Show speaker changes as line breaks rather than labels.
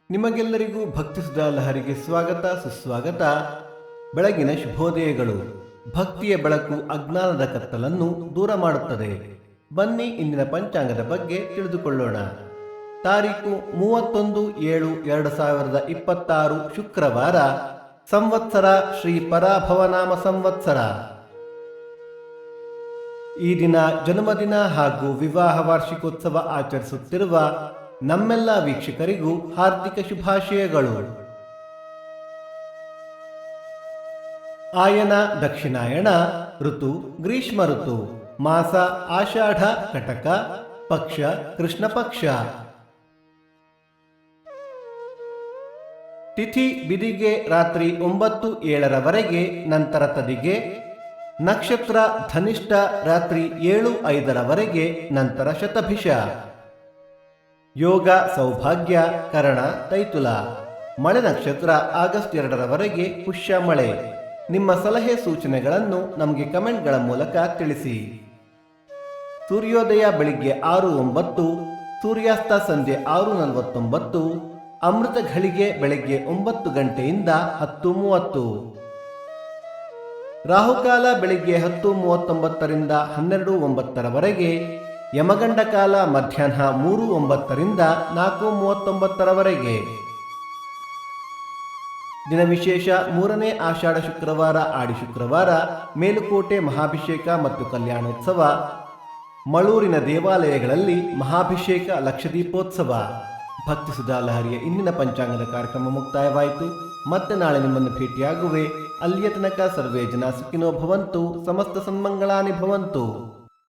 ನಿಮಗೆಲ್ಲರಿಗೂ ಭಕ್ತಿ ಸುಧಾ ಲಹರಿಗೆ ಸ್ವಾಗತ ಸುಸ್ವಾಗತ. ಬೆಳಗಿನ ಶುಭೋದಯಗಳು. ಭಕ್ತಿಯ ಬೆಳಕು ಅಜ್ಞಾನದ ಕತ್ತಲನ್ನು ದೂರ ಮಾಡುತ್ತದೆ. ಬನ್ನಿ ಇಂದಿನ ಪಂಚಾಂಗದ ಬಗ್ಗೆ ತಿಳಿದುಕೊಳ್ಳೋಣ. ತಾರೀಕು 31/7/2026 ಶುಕ್ರವಾರ. ಸಂವತ್ಸರ ಶ್ರೀ ಪರಾಭವನಾಮ ಸಂವತ್ಸರ. ಈ ದಿನ ಜನ್ಮದಿನ ಹಾಗೂ ವಿವಾಹ ವಾರ್ಷಿಕೋತ್ಸವ ಆಚರಿಸುತ್ತಿರುವ ನಮ್ಮೆಲ್ಲ ವೀಕ್ಷಕರಿಗೂ ಹಾರ್ದಿಕ ಶುಭಾಶಯಗಳು. ಆಯನ ದಕ್ಷಿಣಾಯಣ, ಋತು ಗ್ರೀಷ್ಮ ಋತು, ಮಾಸ ಆಷಾಢ ಕಟಕ, ಪಕ್ಷ ಕೃಷ್ಣ ಪಕ್ಷ, ತಿಥಿ ಬಿದಿಗೆ ರಾತ್ರಿ 9:07 ನಂತರ ತದಿಗೆ, ನಕ್ಷತ್ರ ಧನಿಷ್ಠ ರಾತ್ರಿ 7:05 ನಂತರ ಶತಭಿಷ, ಯೋಗ ಸೌಭಾಗ್ಯ ಕರಣ ತೈತುಲ, ಮಳೆ ನಕ್ಷತ್ರ ಆಗಸ್ಟ್ 2 ಪುಷ್ಯ ಮಳೆ. ನಿಮ್ಮ ಸಲಹೆ ಸೂಚನೆಗಳನ್ನು ನಮಗೆ ಕಮೆಂಟ್ಗಳ ಮೂಲಕ ತಿಳಿಸಿ. ಸೂರ್ಯೋದಯ ಬೆಳಿಗ್ಗೆ 6:09, ಸೂರ್ಯಾಸ್ತ ಸಂಜೆ 6:49, ಅಮೃತ ಘಳಿಗೆ ಬೆಳಗ್ಗೆ 9 ಗಂಟೆಯಿಂದ 10:30, ರಾಹುಕಾಲ ಬೆಳಿಗ್ಗೆ 10:39 12:09, ಯಮಗಂಡ ಕಾಲ ಮಧ್ಯಾಹ್ನ 3:09 4:39. ದಿನ ವಿಶೇಷ: 3ನೇ ಆಷಾಢ ಶುಕ್ರವಾರ, ಆಡಿ ಶುಕ್ರವಾರ, ಮೇಲುಕೋಟೆ ಮಹಾಭಿಷೇಕ ಮತ್ತು ಕಲ್ಯಾಣೋತ್ಸವ, ಮಳೂರಿನ ದೇವಾಲಯಗಳಲ್ಲಿ ಮಹಾಭಿಷೇಕ ಲಕ್ಷದೀಪೋತ್ಸವ. ಭಕ್ತಿ ಸುಧಾ ಲಹರಿಯ ಇಂದಿನ ಪಂಚಾಂಗದ ಕಾರ್ಯಕ್ರಮ ಮುಕ್ತಾಯವಾಯಿತು. ಮತ್ತೆ ನಾಳೆ ನಿಮ್ಮನ್ನು ಭೇಟಿಯಾಗುವೆ. ಅಲ್ಲಿಯ ತನಕ ಸರ್ವೇ ಜನ ಸುಖಿನೋ ಭವಂತು, ಸಮಸ್ತ ಸನ್ಮಂಗಳಾನಿ ಭವಂತು.